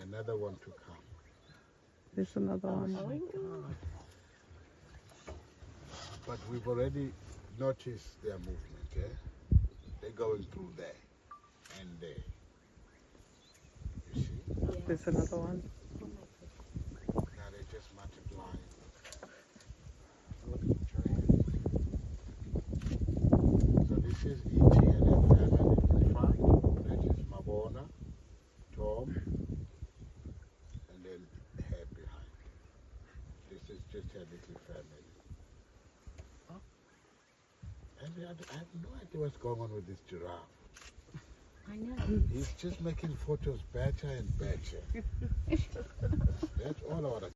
another one to come. There's another one. Oh my God. But we've already noticed their movement, eh? They're going through there and there. You see? There's another one. Now they're just multiplying. So this is E.T. and her family in front. That is Mabona, Tom, and then her behind. This is just her little family. And I have no idea what's going on with this giraffe. I know. He's just making photos better and better. That's all I want to